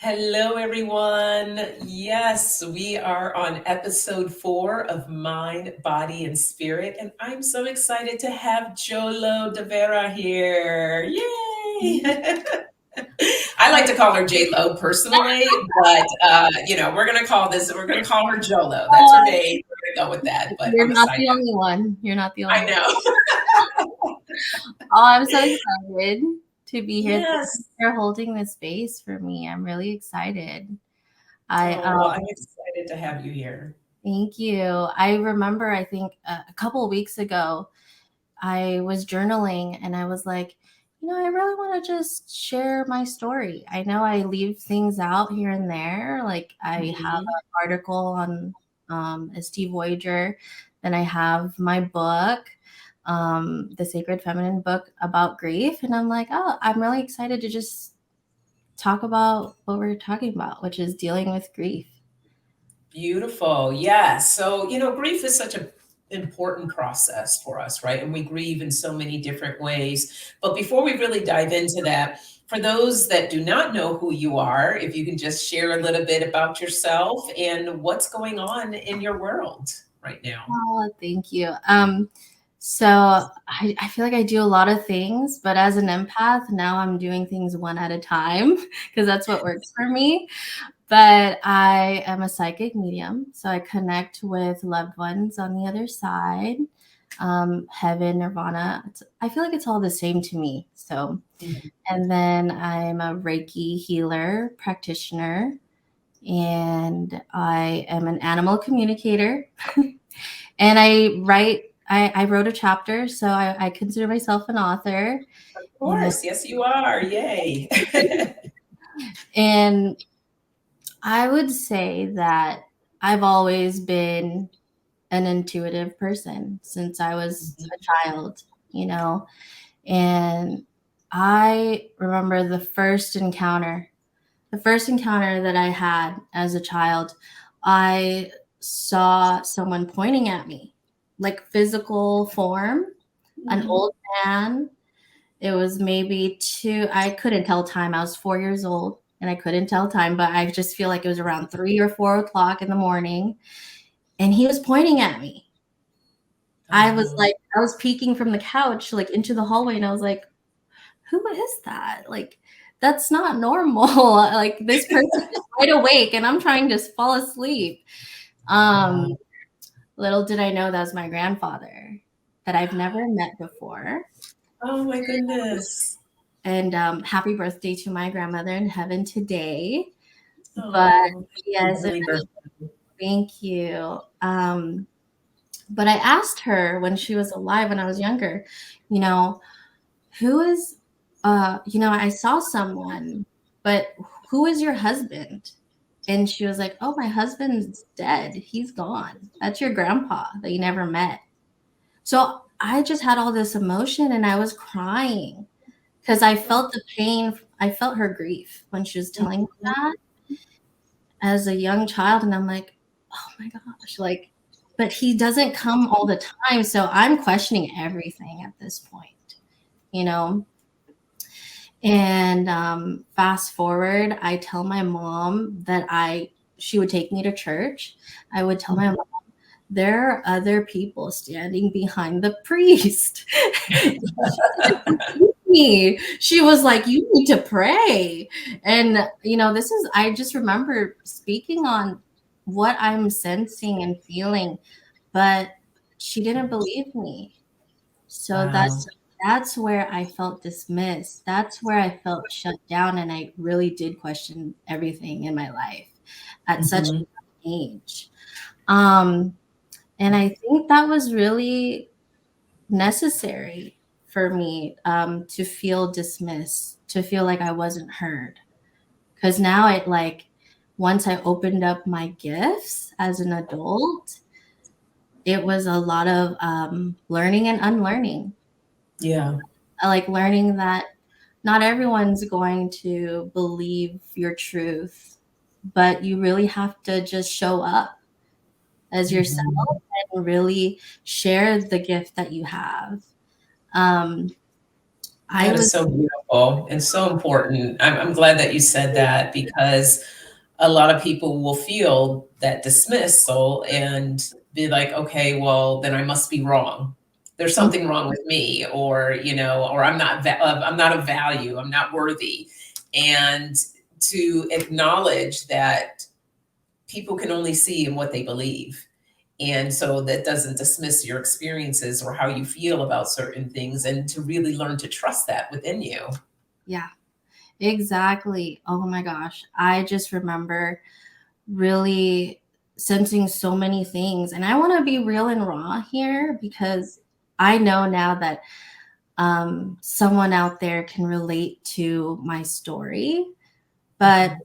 Hello, everyone. Yes, we are on episode 4 of Mind, Body, and Spirit, and I'm so excited to have Jolo De Vera here. Yay! I like to call her J Lo personally, but we're gonna call her Jolo. That's her name. We're gonna go with that. But You're I'm not excited. the only one. You're not the only I one. know. Oh, I'm so excited to be here. Thank you Yes. for holding this space for me. I'm really excited. I Oh, well, I'm excited to have you here. Thank you. I remember, I think a couple of weeks ago, I was journaling and I was like, I really want to just share my story. I know I leave things out here and there. Like I have Mhm. an article on Steve Voyager, then I have my book, the Sacred Feminine book about grief. And I'm like, oh, I'm really excited to just talk about what we're talking about, which is dealing with grief. Beautiful. Yeah. So, grief is such an important process for us, right? And we grieve in so many different ways. But before we really dive into that, for those that do not know who you are, if you can just share a little bit about yourself and what's going on in your world right now. Oh, thank you. So I feel like I do a lot of things, but as an empath, now I'm doing things one at a time because that's what works for me. But I am a psychic medium, so I connect with loved ones on the other side, heaven, nirvana. I feel like it's all the same to me. So, Mhm. and then I'm a Reiki healer, practitioner, and I am an animal communicator. And I wrote a chapter, so I consider myself an author. Of course. Yes, you are. Yay. And I would say that I've always been an intuitive person since I was Mhm. a child, you know. And I remember the first encounter that I had as a child. I saw someone pointing at me, like physical form, an Mhm. old man. It was maybe I couldn't tell time. I was 4 years old and I couldn't tell time, but I just feel like it was around 3 or 4 o'clock in the morning. And he was pointing at me. Oh, I was peeking from the couch, like into the hallway, and I was like, who is that? Like, that's not normal. Like, this person is wide awake and I'm trying to fall asleep. Um, wow. Little did I know that was my grandfather that I've never met before. Oh, my goodness. And happy birthday to my grandmother in heaven today. But Oh, yes, early birthday. thank you. But I asked her when she was alive, when I was younger, you know, who is, I saw someone, but who is your husband? And she was like, oh, my husband's dead. He's gone. That's your grandpa that you never met. So I just had all this emotion and I was crying because I felt the pain. I felt her grief when she was telling me that as a young child. And I'm like, oh my gosh, like, but he doesn't come all the time. So I'm questioning everything at this point, you know? And fast forward, I tell my mom that she would take me to church. I would tell my mom, there are other people standing behind the priest. Me. She was like, you need to pray. And, I just remember speaking on what I'm sensing and feeling, but she didn't believe me. So Wow. that's where I felt dismissed. That's where I felt shut down. And I really did question everything in my life at such Mhm. a young age. Um, and I think that was really necessary for me to feel dismissed, to feel like I wasn't heard. Because now once I opened up my gifts as an adult, it was a lot of learning and unlearning. Yeah. I like learning that not everyone's going to believe your truth, but you really have to just show up as yourself Mhm. and really share the gift that you have. Um, I That is was so beautiful and so important. I'm glad that you said that because a lot of people will feel that dismissal and be like, okay, well, then I must be wrong. There's something wrong with me, or or I'm not of value. I'm not worthy, and to acknowledge that people can only see in what they believe. And so that doesn't dismiss your experiences or how you feel about certain things, and to really learn to trust that within you. yeah, exactly. Oh my gosh. I just remember really sensing so many things. And I want to be real and raw here because I know now that someone out there can relate to my story. But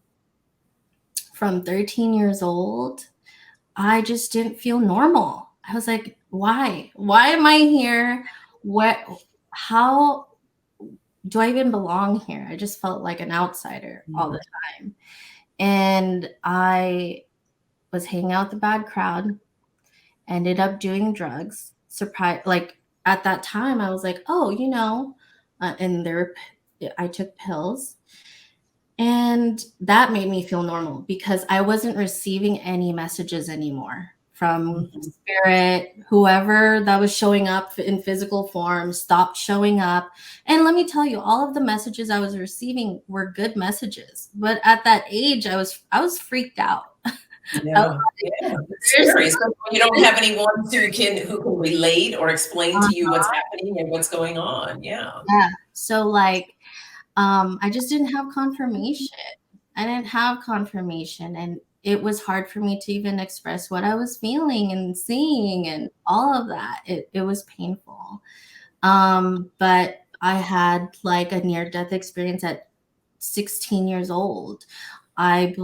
from 13 years old, I just didn't feel normal. I was like, why? Why am I here? What? How do I even belong here? I just felt like an outsider all the time. And I was hanging out with a bad crowd, ended up doing drugs. Surprise! Like at that time, I was like, oh, and I took pills. And that made me feel normal because I wasn't receiving any messages anymore from Mhm. spirit. Whoever that was showing up in physical form stopped showing up. And let me tell you, all of the messages I was receiving were good messages. But at that age, I was freaked out. I was Yeah, yeah, it's like, scary. So you don't have anyone who can relate or explain to you what's happening and what's going on. Yeah. yeah. So like I just didn't have confirmation. I didn't have confirmation, and it was hard for me to even express what I was feeling and seeing and all of that. It was painful. But I had like a near death experience at 16 years old. I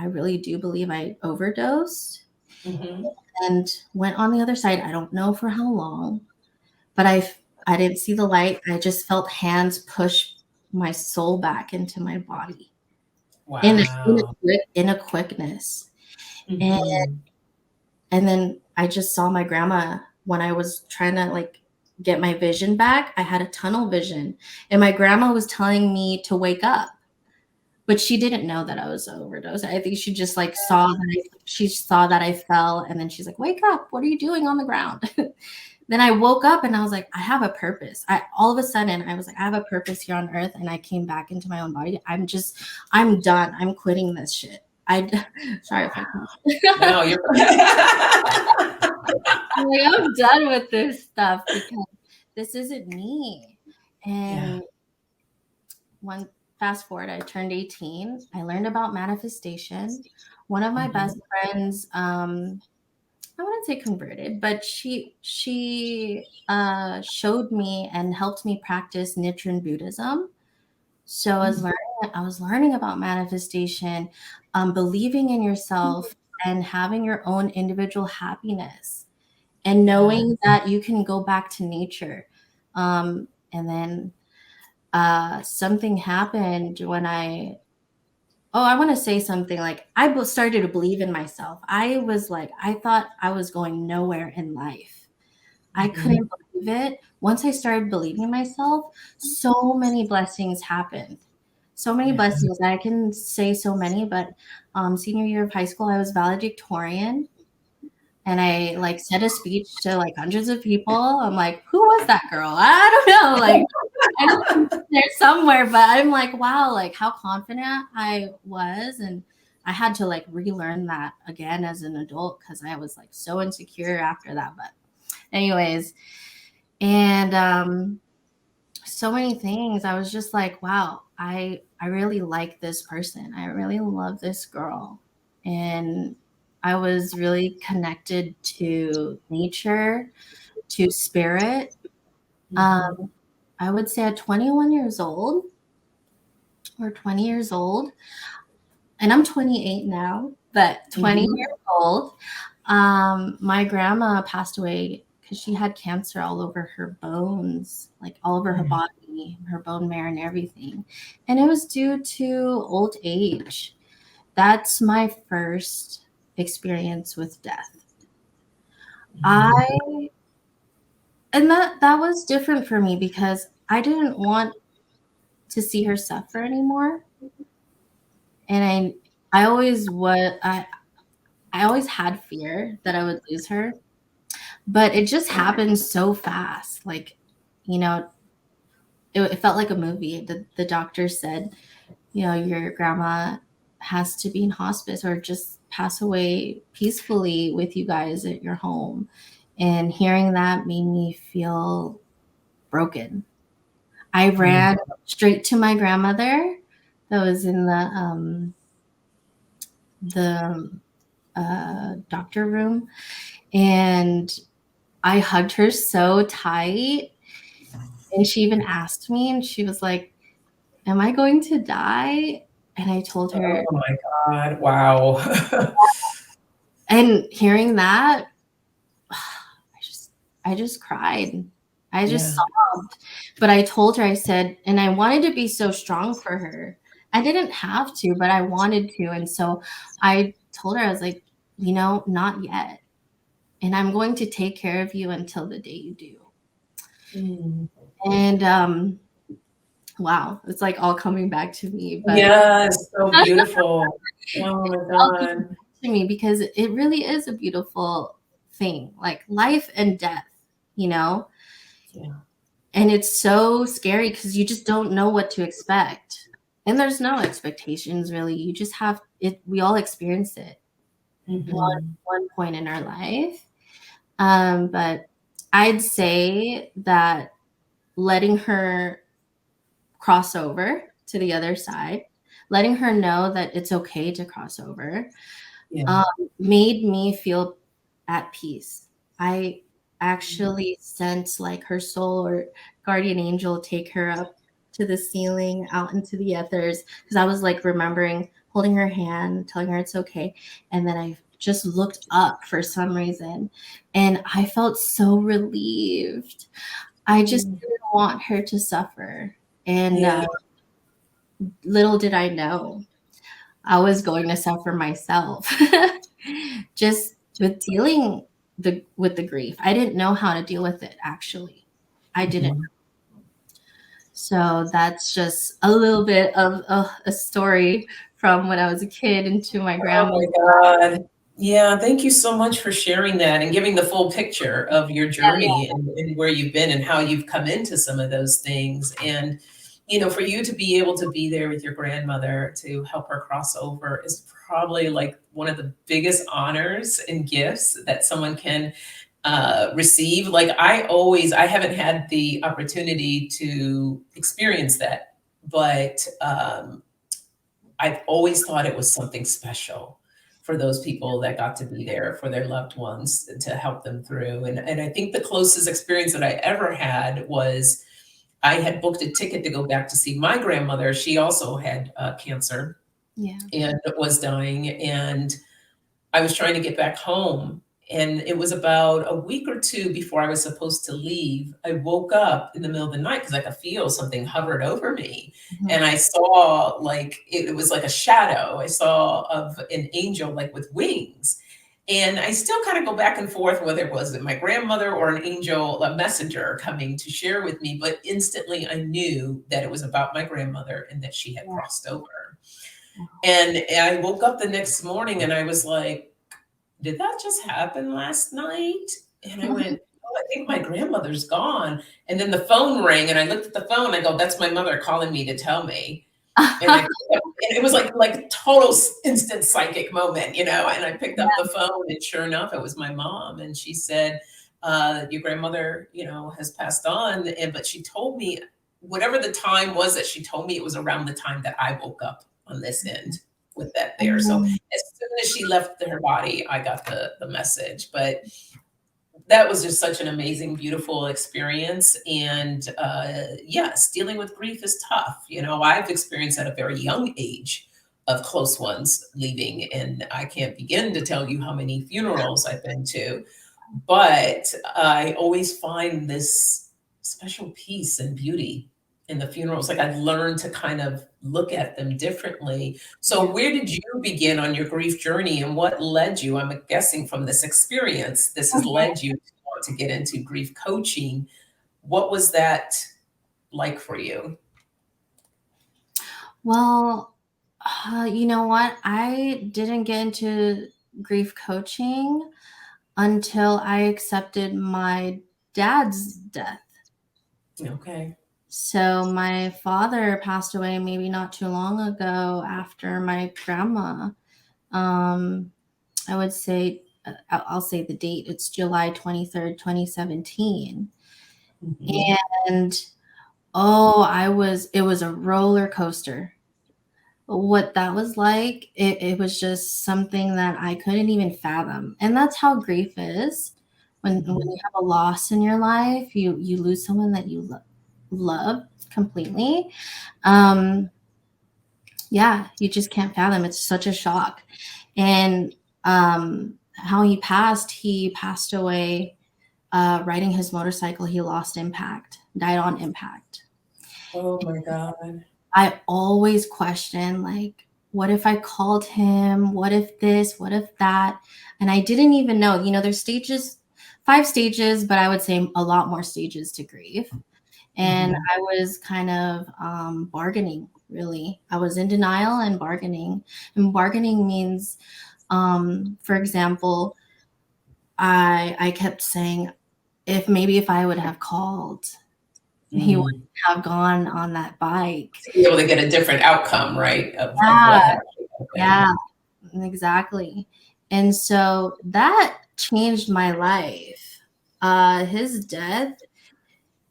really do believe I overdosed Hmm. and went on the other side. I don't know for how long, but I didn't see the light. I just felt hands push my soul back into my body Wow. in a quickness. And Hmm. and then I just saw my grandma when I was trying to like get my vision back. I had a tunnel vision, and my grandma was telling me to wake up, but she didn't know that I was overdosed. I think she just like she saw that I fell, and then she's like, "Wake up! What are you doing on the ground?" Then I woke up and I was like, I have a purpose. All of a sudden I was like, I have a purpose here on earth, and I came back into my own body. I'm done. I'm quitting this shit. Sorry if I No, you're like, I'm done with this stuff because this isn't me. yeah. And one fast forward, I turned 18. I learned about manifestation. One of my Hmm. best friends, I wouldn't say converted, but she showed me and helped me practice Nichiren Buddhism. So I was learning about manifestation, believing in yourself, and having your own individual happiness, and Yeah. knowing that you can go back to nature. And then something happened when I want to say something like started to believe in myself. I was like, I thought I was going nowhere in life. I Hmm. couldn't believe it. Once I started believing in myself, so many blessings happened. So many Yeah. blessings. I can say so many, but senior year of high school, I was valedictorian, and I like said a speech to like hundreds of people. I'm like, who was that girl? I don't know. Like, I know she's there somewhere, but I'm like, wow, like how confident I was. And I had to like relearn that again as an adult because I was like so insecure after that. But, anyways, and so many things. I was just like, wow, I really like this person. I really love this girl. And I was really connected to nature, to spirit. Hmm. Um, I would say at 21 years old or 20 years old, and I'm 28 now, but 20 Hmm. years old, my grandma passed away because she had cancer all over her bones, like all over her body, her bone marrow and everything. And it was due to old age. That's my first experience with death. Hmm. I and that was different for me because I didn't want to see her suffer anymore. And I always I always had fear that I would lose her, but it just happened so fast. Like, you know, it felt like a movie. The doctor said, you know, your grandma has to be in hospice or just pass away peacefully with you guys at your home. And hearing that made me feel broken. I ran straight to my grandmother that was in the doctor room, and I hugged her so tight. And she even asked me, and she was like, "Am I going to die?" And I told her, Oh my God. Wow. and hearing that, I just cried. I just Yeah. sobbed. But I told her, I said, and I wanted to be so strong for her. I didn't have to, but I wanted to. And so I told her, I was like, you know, not yet. And I'm going to take care of you until the day you do. Mm. And wow, it's like all coming back to me. But Yes, so beautiful. Oh my all coming God. back to me because it really is a beautiful thing, like life and death, you know? Yeah. And it's so scary because you just don't know what to expect. And there's no expectations really. You just have it. We all experience it Mhm. one point in our life. But I'd say that letting her cross over to the other side, letting her know that it's okay to cross over, Yeah. um, made me feel at peace. I actually sent like her soul or guardian angel take her up to the ceiling, out into the ethers, because I was like remembering holding her hand, telling her it's okay. And then I just looked up for some reason and I felt so relieved. I just Mm. didn't want her to suffer. And Yeah. little did I know I was going to suffer myself. Just with dealing with the grief. I didn't know how to deal with it actually. I didn't. Mhm. So that's just a little bit of a story from when I was a kid into my Oh grandma's. my God. Yeah, thank you so much for sharing that and giving the full picture of your journey and where you've been and how you've come into some of those things. And, you know, for you to be able to be there with your grandmother to help her cross over is probably like one of the biggest honors and gifts that someone can receive. Like I haven't had the opportunity to experience that, but I've always thought it was something special for those people that got to be there for their loved ones to help them through. And I think the closest experience that I ever had was I had booked a ticket to go back to see my grandmother. She also had cancer Yeah. and was dying. And I was trying to get back home. And it was about a week or two before I was supposed to leave. I woke up in the middle of the night because I could feel something hovered over me. Mhm. And I saw like it was like a shadow I saw of an angel like with wings. And I still kind of go back and forth whether it was my grandmother or an angel, a messenger coming to share with me. But instantly I knew that it was about my grandmother and that she had Yeah. crossed over. And I woke up the next morning and I was like, did that just happen last night? And I went, oh, I think my grandmother's gone. And then the phone rang and I looked at the phone. I go, that's my mother calling me to tell me. And and it was like total instant psychic moment, you know, and I picked up the phone and sure enough, it was my mom. And she said, your grandmother, you know, has passed on. And, but she told me whatever the time was that she told me it was around the time that I woke up on this end with that there. So Mhm. as soon as she left her body, I got the message. But that was just such an amazing, beautiful experience. And yes, dealing with grief is tough. You know, I've experienced at a very young age of close ones leaving, and I can't begin to tell you how many funerals I've been to. But I always find this special peace and beauty in the funerals. Like I've learned to kind of look at them differently. So Yeah. where did you begin on your grief journey and what led you? I'm guessing from this experience, this has led you to want to get into grief coaching. What was that like for you? Well, you know what? I didn't get into grief coaching until I accepted my dad's death. Okay. So my father passed away maybe not too long ago after my grandma. Um, I would say, I'll say the date. It's July 23rd, 2017. Mm-hmm. And it was a roller coaster. What that was like, it was just something that I couldn't even fathom. And that's how grief is. When Mm-hmm. you have a loss in your life, you lose someone that you love completely. Um, yeah, you just can't fathom. It's such a shock. And how he passed away riding his motorcycle. He lost impact, died on impact. Oh my God. I always question, like, what if I called him? What if this? What if that? And I didn't even know. There's stages, 5 stages, but I would say a lot more stages to grief. And Mm-hmm. I was kind of bargaining, really. I was in denial and bargaining. And bargaining means, for example, I kept saying, if I would have called, he would Mm. have gone on that bike. To be able to get a different outcome, right? Of what Yeah, actually happened. yeah, exactly. And so that changed my life. His death,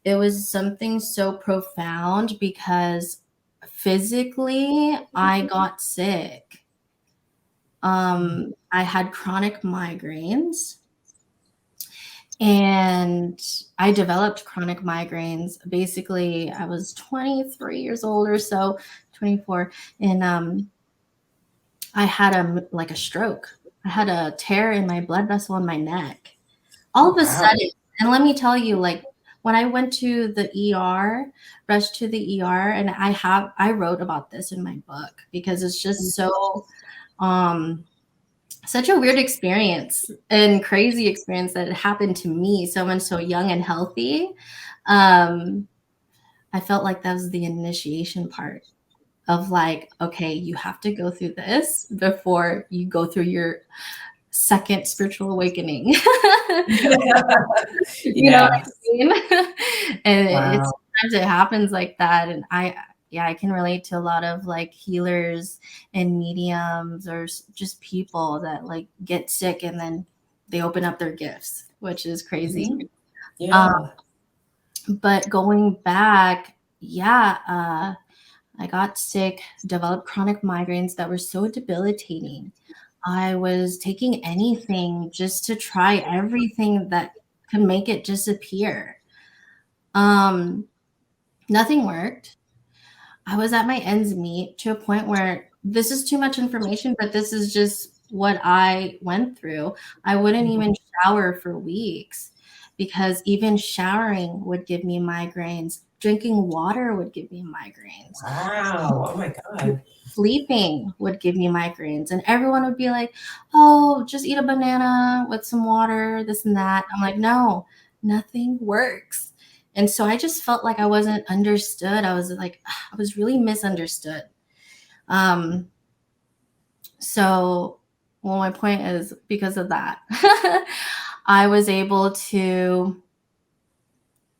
it was something so profound because physically I got sick. I had chronic migraines and I developed chronic migraines. Basically, I was 23 years old or so, 24, and I had a stroke. I had a tear in my blood vessel in my neck. All Oh of a wow. sudden, and let me tell you, like when I went to the ER, rushed to the ER, and I wrote about this in my book because it's just um such a weird experience and crazy experience that happened to me, someone so young and healthy. Um, I felt like that was the initiation part of like, okay, you have to go through this before you go through your second spiritual awakening. You know what I Yes. mean? And it's Wow. sometimes it happens like that. And I can relate to a lot of like healers and mediums or just people that like get sick and then they open up their gifts, which is crazy. Mhm. Um, Yeah. but going back, yeah, I got sick, developed chronic migraines that were so debilitating. I was taking anything just to try everything that could make it disappear. Um, Nothing worked. I was at my ends meet to a point where this is too much information, but this is just what I went through. I wouldn't Mhm. even shower for weeks because even showering would give me migraines. Drinking water would give me migraines. Wow. Oh my God. Sleeping would give me migraines. And everyone would be like, oh, just eat a banana with some water, this and that. I'm like, no, nothing works. And so I just felt like I wasn't understood. I was like, I was really misunderstood. Um, so, well, my point is because of that, I was able to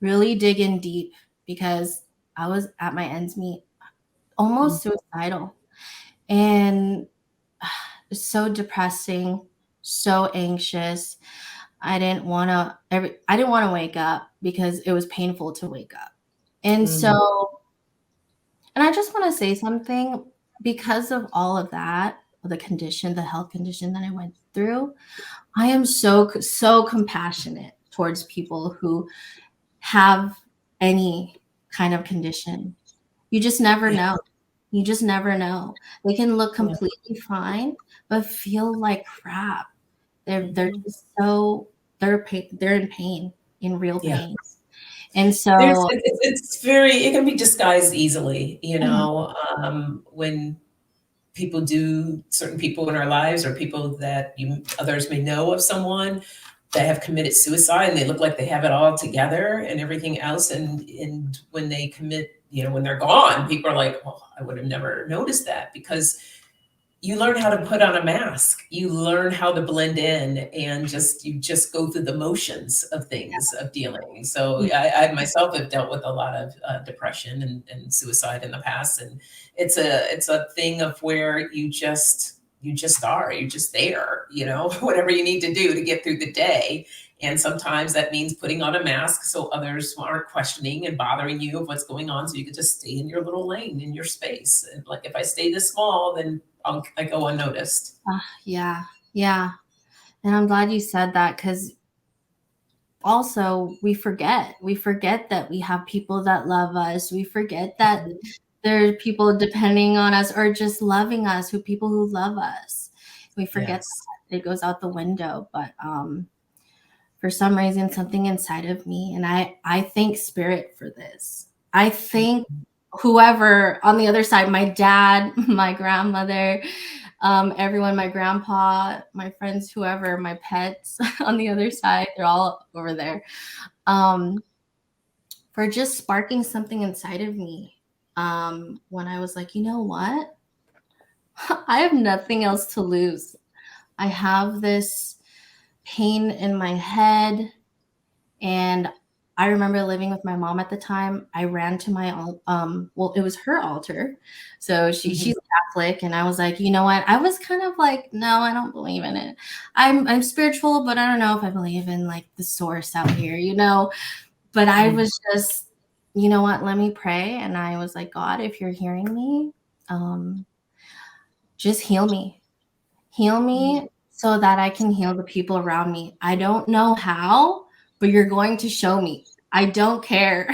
really dig in deep because I was at my ends meet, Mm. almost suicidal. And it's so depressing, so anxious. I didn't want to wake up because it was painful to wake up. And Mm. so, and I just want to say something because of all of that, the health condition that I went through, I am so compassionate towards people who have any kind of condition. You just never Yeah. know. You just never know. They can look Yeah. completely fine, but feel like crap. They're Mhm. just so they're in pain, in real Yeah. pain. And There's so it's very it can be disguised easily, mhm, when people do certain people in our lives or people that others may know of someone that have committed suicide and they look like they have it all together and everything else and when they commit when they're gone, people are like, well, I would have never noticed that, because you learn how to put on a mask. You learn how to blend in, and you just go through the motions of things, of dealing. So I myself have dealt with a lot of depression and suicide in the past, and it's a thing of where you just you're just there, whatever you need to do to get through the day. And sometimes that means putting on a mask so others aren't questioning and bothering you of what's going on, so you can just stay in your little lane, in your space. And like, if I stay this small, then I go unnoticed. Yeah. Yeah. And I'm glad you said that, because also we forget that we have people that love us. We forget that there are people depending on us or just loving us, people who love us. We forget Yes. that. It goes out the window. But for some reason, something inside of me, and I thank spirit for this. I thank whoever on the other side, my dad, my grandmother, everyone, my grandpa, my friends, whoever, my pets on the other side, they're all over there, for just sparking something inside of me. When I was like, you know what? I have nothing else to lose. I have this pain in my head. And I remember living with my mom at the time. I ran to my well, it was her altar. So she's Catholic, and I was like, you know what? I was kind of like, no, I don't believe in it. I'm spiritual, but I don't know if I believe in like the source out here, But I was just, you know what? Let me pray. And I was like, God, if you're hearing me, just heal me. Heal me so that I can heal the people around me. I don't know how, but you're going to show me. I don't care.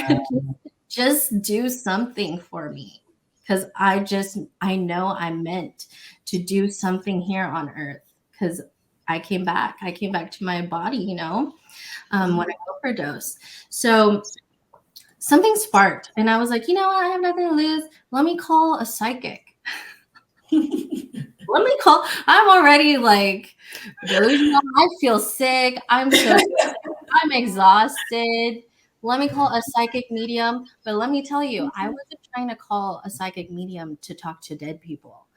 Just do something for me, because I know I'm meant to do something here on earth, because I came back to my body, when I overdosed. So something sparked, and I was like, you know what? I have nothing to lose. Let me call a psychic. I'm already like delusional. I feel sick. I'm exhausted. Let me call a psychic medium. But let me tell you, I wasn't trying to call a psychic medium to talk to dead people.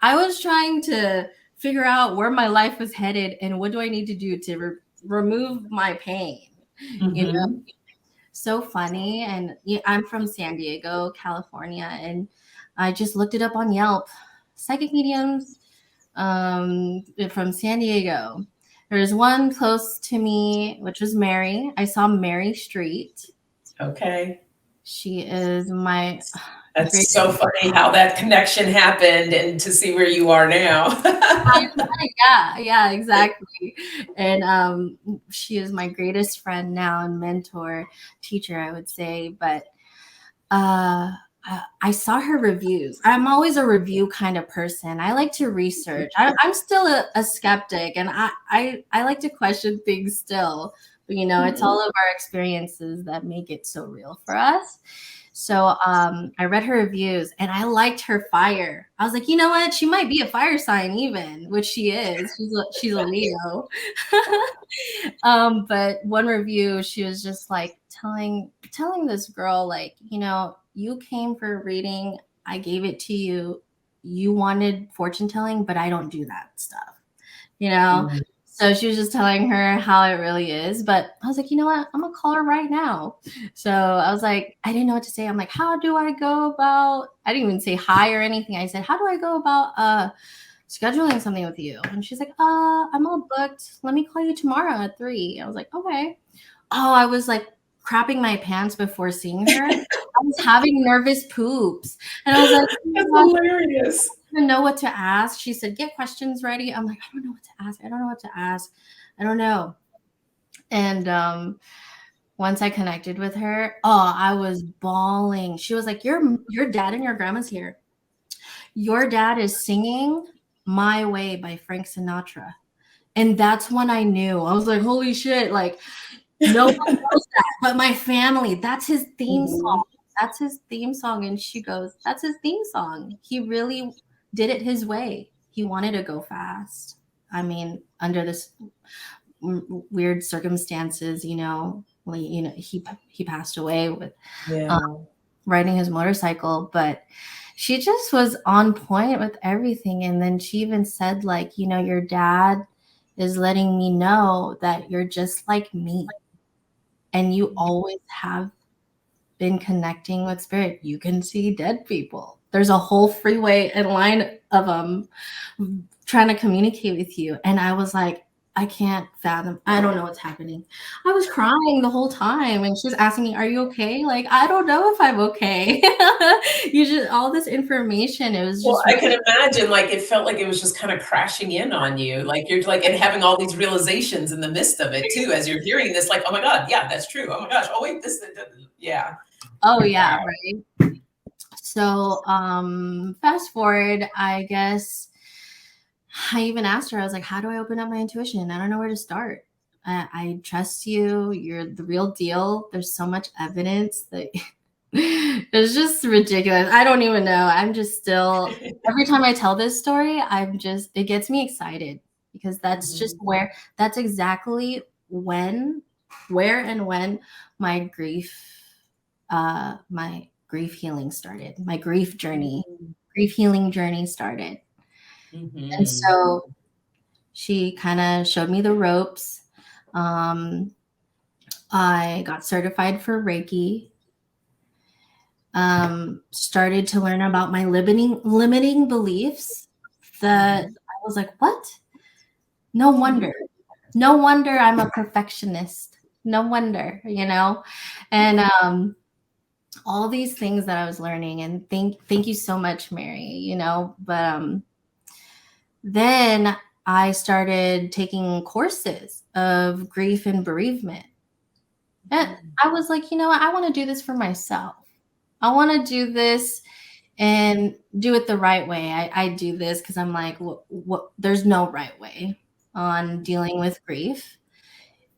I was trying to figure out where my life was headed and what do I need to do to remove my pain. So funny. And I'm from San Diego, California, and I just looked it up on Yelp. Psychic mediums from San Diego. There's one close to me, which was Mary. I saw Mary Street. Okay. She is my That's so funny how that connection happened, and to see where you are now. Yeah, exactly. And she is my greatest friend now and mentor, teacher, I would say. But I saw her reviews. I'm always a review kind of person. I like to research. I'm still a skeptic, and I like to question things still. But it's all of our experiences that make it so real for us. So I read her reviews, and I liked her fire. I was like, you know what? She might be a fire sign, even, which she is. She's a Leo. But one review, she was just like telling this girl, like, you came for a reading. I gave it to you. You wanted fortune telling, but I don't do that stuff, So she was just telling her how it really is. But I was like, you know what? I'm going to call her right now. So I was like, I didn't know what to say. I'm like, how do I go about, I didn't even say hi or anything. I said, how do I go about scheduling something with you? And she's like, I'm all booked. Let me call you tomorrow at 3. I was like, okay. Oh, I was like crapping my pants before seeing her. I was having nervous poops. And I was like, That's hilarious. I don't know what to ask. She said, get questions ready. I'm like, I don't know what to ask. I don't know what to ask. I don't know. And once I connected with her, I was bawling. She was like, your dad and your grandma's here. Your dad is singing My Way by Frank Sinatra. And that's when I knew. I was like, holy shit, like, no one knows that but my family. That's his theme song. That's his theme song. And she goes, that's his theme song. He really did it his way. He wanted to go fast. I mean, under this weird circumstances, he passed away with riding his motorcycle, but she just was on point with everything. And then she even said, like, you know, your dad is letting me know that you're just like me, and you always have been connecting with spirit. You can see dead people. There's a whole freeway and line of them trying to communicate with you. And I was like, I can't fathom. I don't know what's happening. I was crying the whole time, and she was asking me, "Are you okay?" Like, I don't know if I'm okay. You just all this information. It was Well, just I can imagine, like, it felt like it was just kind of crashing in on you. Like, you're like, and having all these realizations in the midst of it too, as you're hearing this, like, oh my God, yeah, that's true. Oh my gosh. Oh wait, yeah. oh yeah, Wow. right. So fast forward, I guess I even asked her, I was like, how do I open up my intuition? I don't know where to start. I trust you. You're the real deal. There's so much evidence that it's just ridiculous. I don't even know. I'm just still, every time I tell this story, it gets me excited, because that's just Mhm. that's exactly where and when my grief healing started, my grief healing journey started. And Mhm. so she kind of showed me the ropes. Um, I got certified for Reiki. Started to learn about my limiting beliefs. That Mhm. I was like, what? No wonder. No wonder I'm a perfectionist. No wonder, you know? And all these things that I was learning. And thank you so much, Mary, you know. But then I started taking courses of grief and bereavement. And Mhm. I was like, you know what? I want to do this for myself. I want to do this and do it the right way. I do this because I'm like, there's no right way on dealing with grief.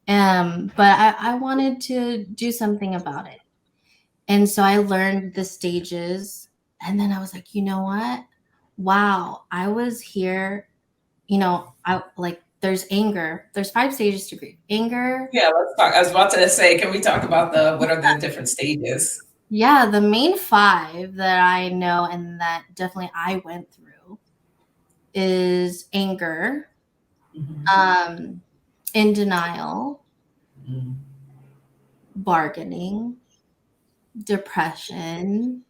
But I wanted to do something about it. And so I learned the stages. And then I was like, you know what? Wow, I was here. You know, I like, there's anger. There's 5 stages to grief. Anger. Yeah, let's talk. I was about to say, can we talk about what are the different stages? Yeah, the main 5 that I know and that definitely I went through is anger, Mhm. um, in denial, Mhm. bargaining, depression,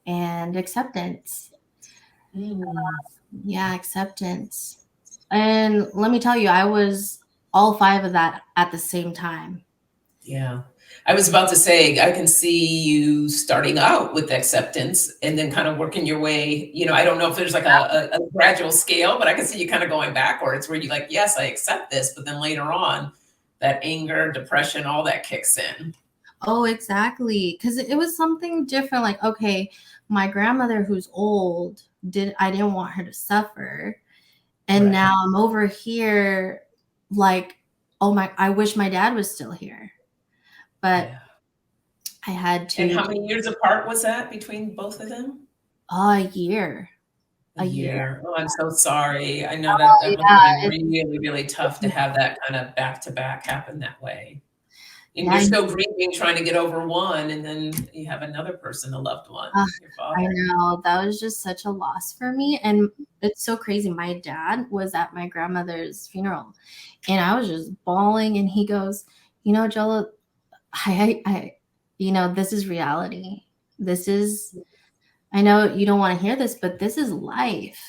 and acceptance. Mm. Yeah, acceptance. And let me tell you, I was all 5 of that at the same time. Yeah. I was about to say, I can see you starting out with acceptance and then kind of working your way. I don't know if there's like a gradual scale, but I can see you kind of going backwards where you like, yes, I accept this, but then later on, that anger, depression, all that kicks in. Oh, exactly. Because it was something different. Like, okay, my grandmother who's old, I didn't want her to suffer. And Right. now I'm over here, like, oh my, I wish my dad was still here. But Yeah. I had And to, how many years apart was that between both of them? a year, A a year. year. Oh, I'm so sorry. I know that Oh, that must have yeah. been really, really tough to have that kind of back to back happen that way. And you're Yeah. still grieving, trying to get over one, and then you have another person, a loved one, Ugh, your I father. know. That was just such a loss for me. And it's so crazy. My dad was at my grandmother's funeral, and I was just bawling. And he goes, you know, Jolo, this is reality. This is, I know you don't want to hear this, but this is life.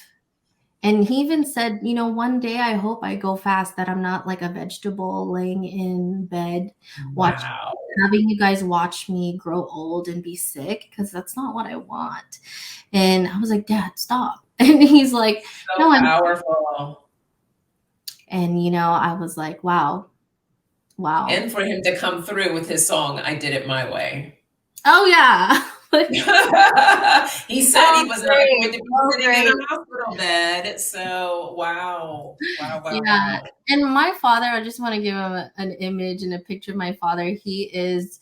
And he even said, one day I hope I go fast, that I'm not like a vegetable laying in bed, watch Wow. having you guys watch me grow old and be sick, because that's not what I want. And I was like, Dad, stop. And he's like, So no, powerful. I was like, wow, wow. And for him to come through with his song, "I Did It My Way." Oh yeah. He said he Oh was not great. going to be Oh sitting in great. a hospital bed, so wow. Wow, wow, Yeah. wow. And my father, I just want to give him an image and a picture of my father. He is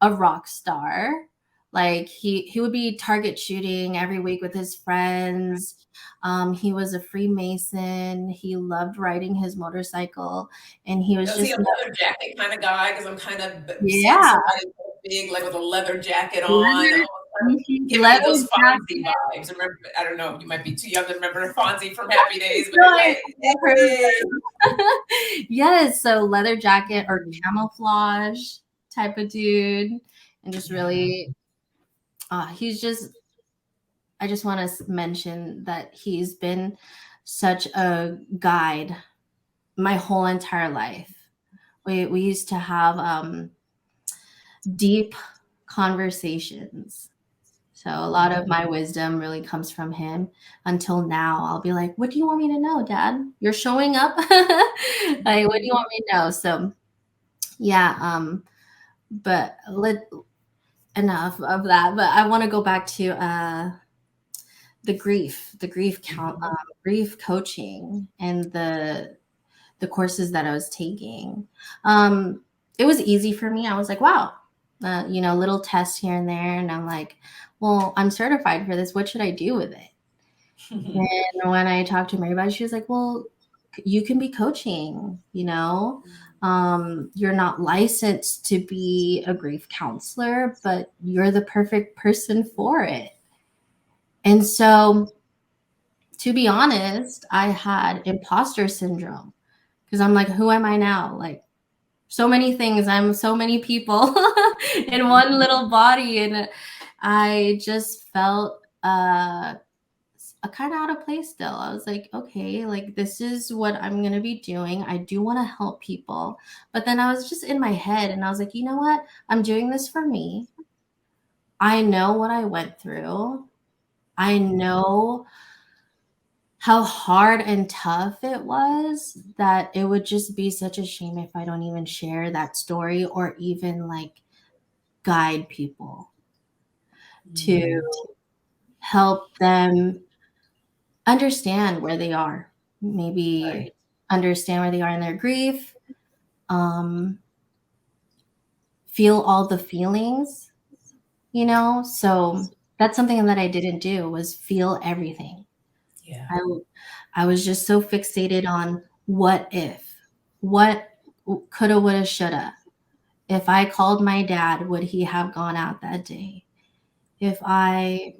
a rock star. Like, he would be target shooting every week with his friends. He was a Freemason. He loved riding his motorcycle, and he was Was he just, a leather jacket kinda guy? Because 'Cause I'm kind of seeing yeah, somebody so big, like, with a leather jacket on. leather, Oh, giving me those Leather Fonzie jacket. vibes. Remember, I don't know, you might be too young to remember Fonzie from Happy Days, but No, it's like, I've heard of hey. them. Yes, so leather jacket or Mhm. camouflage type of dude, and just Yeah. really, he's just. I just want to mention that he's been such a guide my whole entire life. We used to have deep conversations. So a lot of my wisdom really comes from him. Until now, I'll be like, "What do you want me to know, Dad? You're showing up. Like, what do you want me to know?" So yeah, but enough of that. But I want to go back to the grief count, Mhm. grief coaching, and the courses that I was taking. Um, it was easy for me. I was like, wow, little tests here and there. And I'm like, well, I'm certified for this. What should I do with it? And when I talked to Mary about it, she was like, well, you can be coaching, you're not licensed to be a grief counselor, but you're the perfect person for it. And so, to be honest, I had imposter syndrome because I'm like, who am I now? Like, so many things. I'm so many people in one little body. And I just felt a kind of out of place still. I was like, okay, like this is what I'm going to be doing. I do want to help people. But then I was just in my head and I was like, you know what? I'm doing this for me. I know what I went through. I know how hard and tough it was, that it would just be such a shame if I don't even share that story or even like guide people to Mhm. help them understand where they are, maybe Right. understand where they are in their grief, um, feel all the feelings, So that's something that I didn't do, was feel everything. Yeah. I I was just so fixated on what if, what coulda, woulda, shoulda. If I called my dad, would he have gone out that day? If I,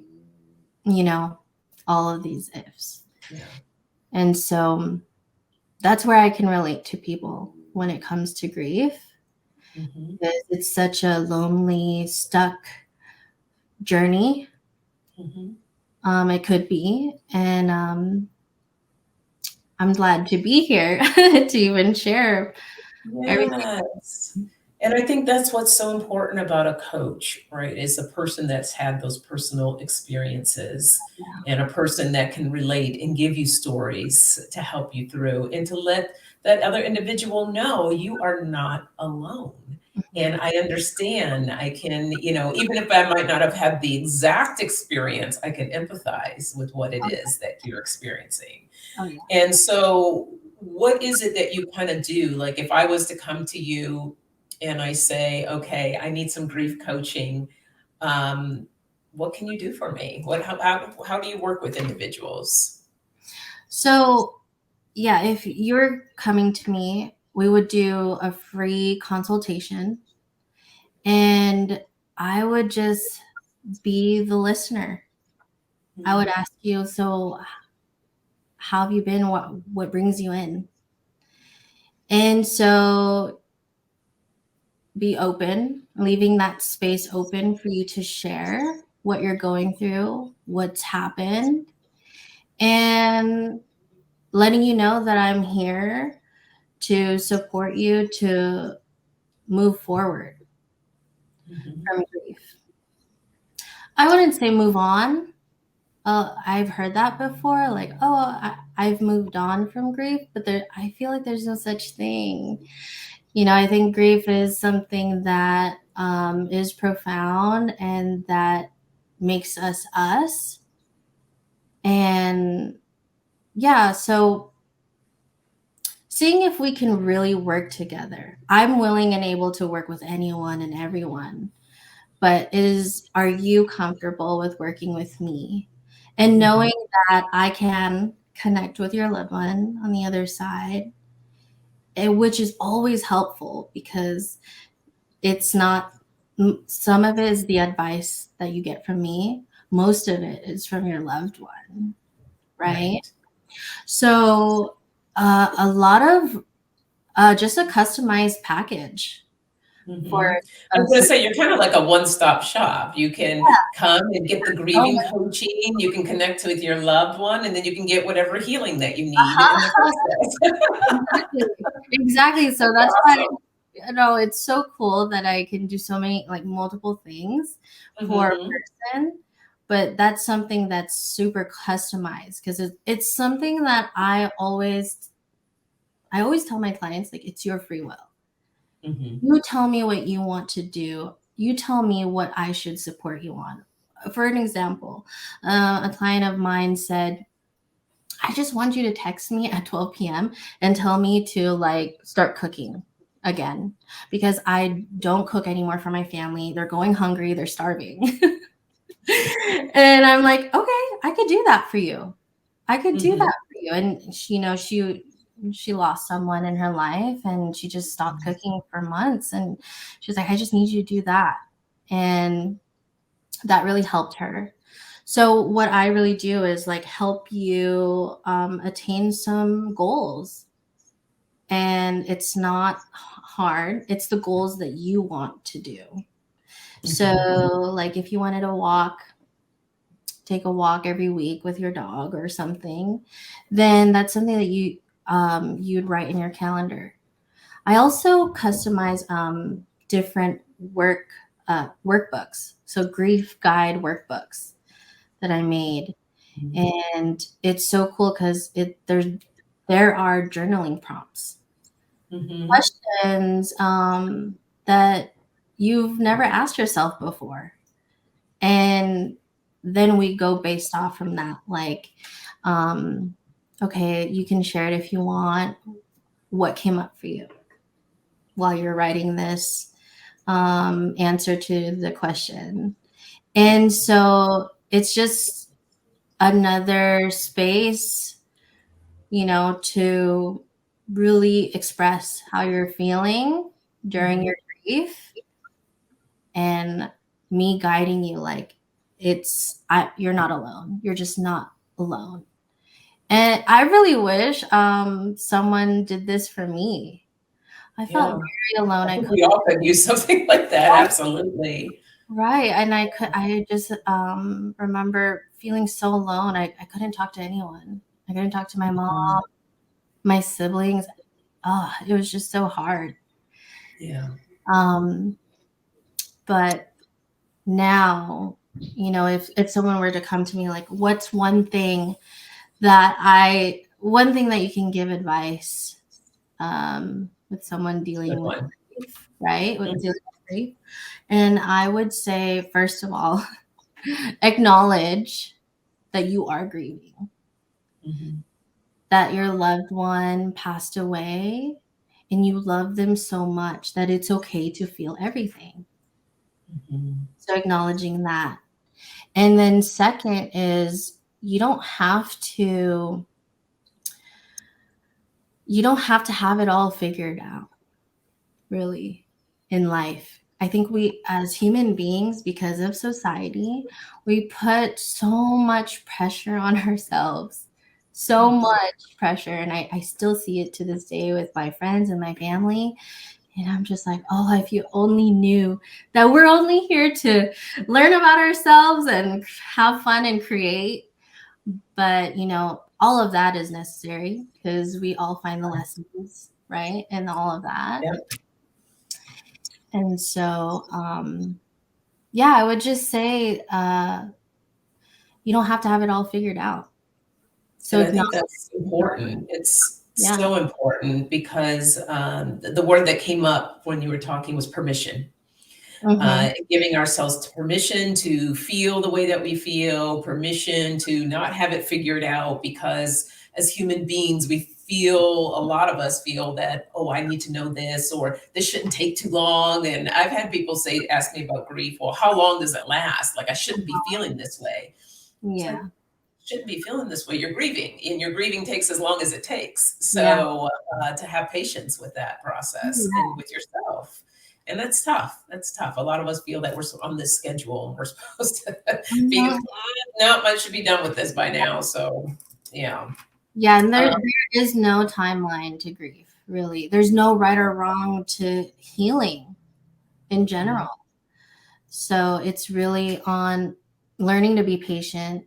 you know, all of these ifs. Yeah. And so that's where I can relate to people when it comes to grief, Mhm. because it's such a lonely, stuck journey. Mhm. It could be. And I'm glad to be here to even share everything. Yes. And I think that's what's so important about a coach, right? Is a person that's had those personal experiences and a person that can relate and give you stories to help you through and to let that other individual know you are not alone. And Mhm. I understand, I can, even if I might not have had the exact experience, I can empathize with what it Oh, is that you're experiencing. oh, yeah. And so, what is it that you kind of do? Like, if I was to come to you and I say, okay, I need some grief coaching, um, what can you do for me? How do you work with individuals? So, yeah, if you're coming to me, we would do a free consultation, and I would just be the listener. I would Mhm. ask you, so how have you been? What brings you in? And so be open, leaving that space open for you to share what you're going through, what's happened, and letting you know that I'm here to support you to move forward Mhm. from grief. I wouldn't say move on. I've heard that before, like, oh, I've moved on from grief, but I feel like there's no such thing. I think grief is something that is profound and that makes us us. And yeah, so seeing if we can really work together. I'm willing and able to work with anyone and everyone, but are you comfortable with working with me? And Mhm. knowing that I can connect with your loved one on the other side, which is always helpful because it's not some of it is the advice that you get from me. Most of it is from your loved one, right? Right. So a lot of just a customized package for Hmm. I a was going to certain. say, you're kind of like a one-stop shop. You can come and get the Oh, grieving coaching, you can connect with your loved one, and then you can get whatever healing that you need in the uh-huh. process. Exactly. Exactly. So That's that's why, awesome. it's so cool that I can do so many, like, multiple things for a Hmm. person. But that's something that's super customized because it's something that I always tell my clients, like, it's your free will. Hmm. You tell me what you want to do. You tell me what I should support you on. For an example, a client of mine said, I just want you to text me at 12 p.m. and tell me to, like, start cooking again because I don't cook anymore for my family. They're going hungry, they're starving. And I'm like, okay, I could do that for you. I could do Hmm. that for you. And she lost someone in her life and she just stopped cooking for months. And she was like, I just need you to do that. And that really helped her. So what I really do is, like, help you attain some goals. And it's not hard. It's the goals that you want to do. So, Hmm. like, if you wanted to take a walk every week with your dog or something, then that's something that you'd write in your calendar. I also customize different workbooks, so grief guide workbooks that I made, and it's so cool because there are journaling prompts, Hmm. questions that you've never asked yourself before, and then we go based off from that, like, um, okay, you can share it if you want. What came up for you while you're writing this answer to the question? And so it's just another space, to really express how you're feeling during Hmm. your grief, and me guiding you, like, you're not alone. You're just not alone. And I really wish someone did this for me. I felt Yeah. very alone. I I think couldn't. we all could use something like that. Absolutely. Right, and I just remember feeling so alone. I couldn't talk to anyone. I couldn't talk to my mom, Mhm. my siblings. Oh, it was just so hard. Yeah. Um, but now, if someone were to come to me, like, what's one thing that you can give advice with someone Good dealing with one. grief, right? With Mhm. dealing with grief. And I would say, first of all, acknowledge that you are grieving, Mhm. that your loved one passed away, and you love them so much that it's okay to feel everything. Mhm. So acknowledging that. And then second is, you don't have to have it all figured out, really, in life. I think we, as human beings, because of society, we put so much pressure on ourselves, so Yes. much pressure. And I still see it to this day with my friends and my family. And I'm just like, oh, if you only knew that we're only here to learn about ourselves and have fun and create. But, all of that is necessary because we all find the lessons, right? And all of that. Yep. And so, yeah, I would just say you don't have to have it all figured out. So And I acknowledge, think that's important. It's yeah. so important because the word that came up when you were talking was permission. Hmm. Giving ourselves permission to feel the way that we feel, permission to not have it figured out, because as human beings, we feel, a lot of us feel that, oh, I need to know this, or this shouldn't take too long. And I've had people ask me about grief, well, how long does it last? Like, I shouldn't be feeling this way. It's like, Yeah. shouldn't be feeling this way. You're grieving, and your grieving takes as long as it takes. Yeah. So to have patience with that process Yeah. and with yourself. And that's tough. That's tough. A lot of us feel that we're on this schedule and we're supposed to be, Mhm. no, I should be done with this by now. So, yeah. Yeah, and there Um, there is no timeline to grief, really. There's no right or wrong to healing in general. So it's really on learning to be patient,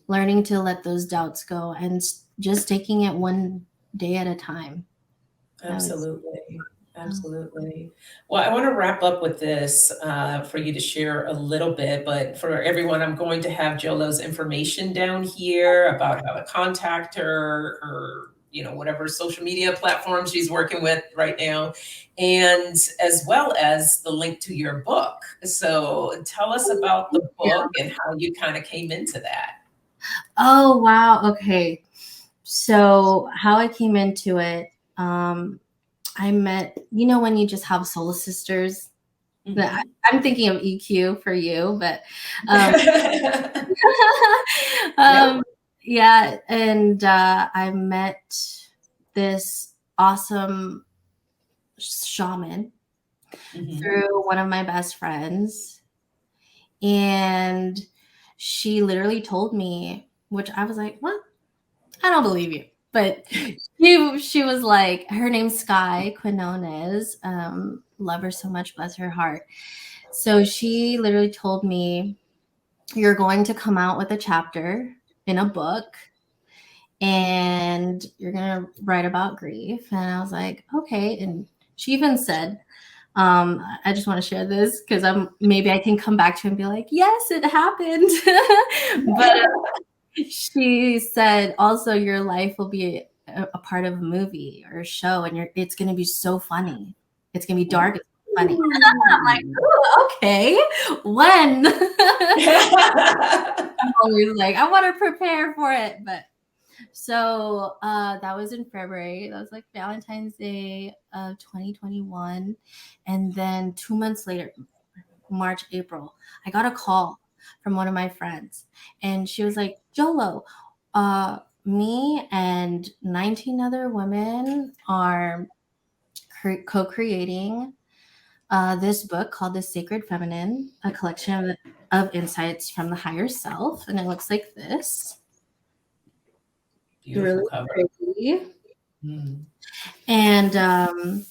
learning to let those doubts go, and just taking it one day at a time. I would say. Absolutely. Absolutely. Well, I want to wrap up with this for you to share a little bit, but for everyone, I'm going to have Jolo's information down here about how to contact her, or whatever social media platforms she's working with right now, and as well as the link to your book. So tell us about the Yeah. book and how you kind of came into that. Oh, wow. Okay. So how I came into it, I met, when you just have soul sisters. Hmm. I'm thinking of EQ for you, but um, Yep. um, yeah, and I met this awesome shaman Hmm. through one of my best friends, and she literally told me, which I was like, "What? I don't believe you." But she was like, her name's Sky Quinones. Love her so much, bless her heart. So she literally told me, "You're going to come out with a chapter in a book and you're going to write about grief." And I was like, okay. And she even said, I just want to share this because maybe I can come back to and be like, yes, it happened. But she said also, your life will be a part of a movie or a show, and it's going to be so funny. It's going to be dark. It's funny. I'm like, Ooh. ooh, okay. When? I'm always like, I want to prepare for it. But so that was in February. That was like Valentine's Day of 2021. And then 2 months later, March, April, I got a call from one of my friends. And she was like, Jolo, me and 19 other women are co-creating this book called The Sacred Feminine, a collection of insights from the higher self. And it looks like this. Beautiful Really cover. pretty. Mm. And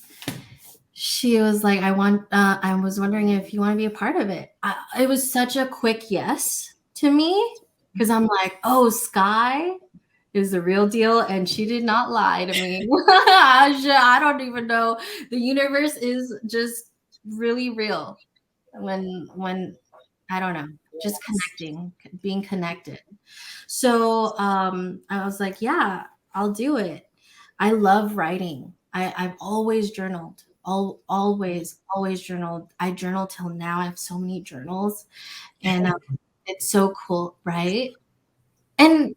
she was like, I was wondering if you want to be a part of it. It was such a quick yes to me because I'm like, oh, Sky is the real deal. And she did not lie to me. I don't even know. The universe is just really real when I don't know, just Yes. connecting, being connected. So I was like, yeah, I'll do it. I love writing. I've always journaled. Always journaled. I journal till now. I have so many journals, and it's so cool, right? And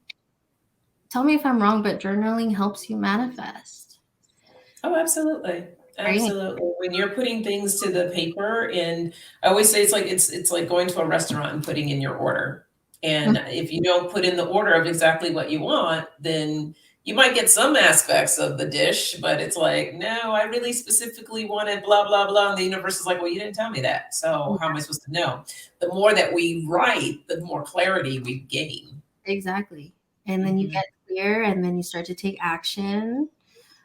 tell me if I'm wrong, but journaling helps you manifest, Oh, absolutely. right? Absolutely. When you're putting things to the paper, and I always say it's like going to a restaurant and putting in your order. And if you don't put in the order of exactly what you want, then you might get some aspects of the dish, but it's like, no, I really specifically wanted blah, blah, blah. And the universe is like, well, you didn't tell me that. So how am I supposed to know? The more that we write, the more clarity we gain. Exactly. And then you Hmm. get clear, and then you start to take action.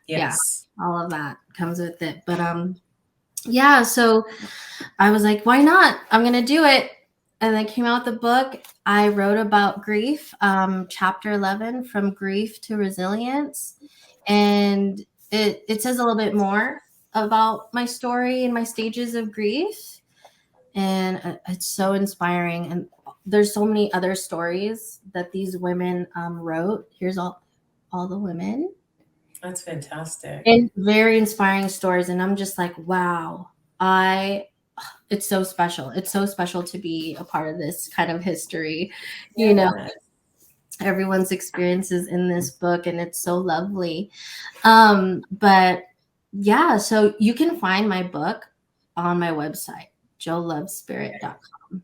Yeah, Yes. all of that comes with it. But yeah, so I was like, why not? I'm gonna do it. And I came out with the book. I wrote about grief, chapter 11, from grief to resilience. And it says a little bit more about my story and my stages of grief. And it's so inspiring. And there's so many other stories that these women wrote. Here's all the women, That's fantastic. and very inspiring stories. And I'm just like, wow, I it's so special. It's so special to be a part of this kind of history. You know, Yeah. everyone's experiences in this book, and it's so lovely. But yeah, so you can find my book on my website, jolovspirit.com.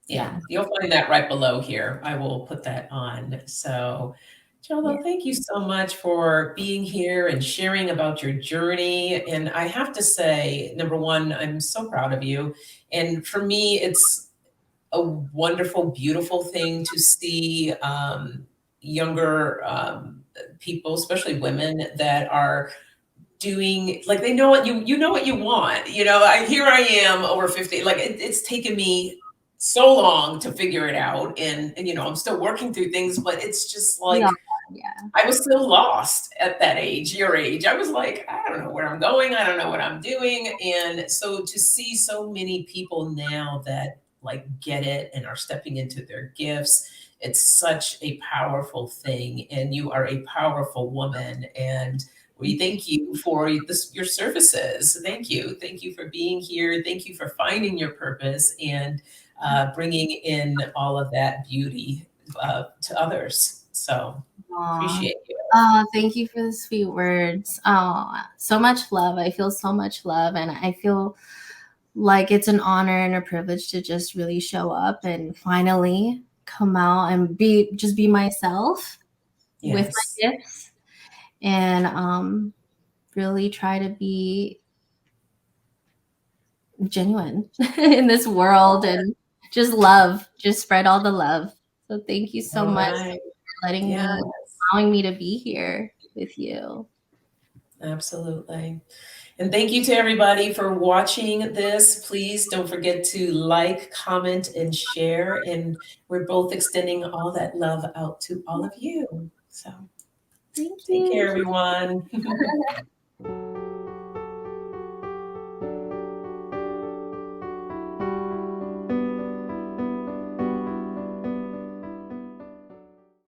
Yeah, Yeah. you'll find that right below here. I will put that on. So Jolo, thank you so much for being here and sharing about your journey. And I have to say, number one, I'm so proud of you. And for me, it's a wonderful, beautiful thing to see younger people, especially women, that are doing, like, they know what you know what you want. Here I am over 50. Like, it's taken me so long to figure it out, and I'm still working through things, but it's just We all like yeah. I was so lost at that age, your age. I was like, I don't know where I'm going. I don't know what I'm doing. And so to see so many people now that like get it and are stepping into their gifts, it's such a powerful thing. And you are a powerful woman. And we Thank you. thank you for your services. Thank you. Thank you for being here. Thank you for finding your purpose and bringing in all of that beauty to others. So Aw. appreciate you. Oh, thank you for the sweet words. Oh, so much love. I feel so much love, and I feel like it's an honor and a privilege to just really show up and finally come out and be myself with Yes. my gifts, and really try to be genuine in this world and just spread all the love. So thank you so All much right. for Yes, allowing me to be here with you. absolutely. And thank you to everybody for watching this. Please don't forget to like, comment, and share. And we're both extending all that love out to all of you. So Thank take you. care, everyone.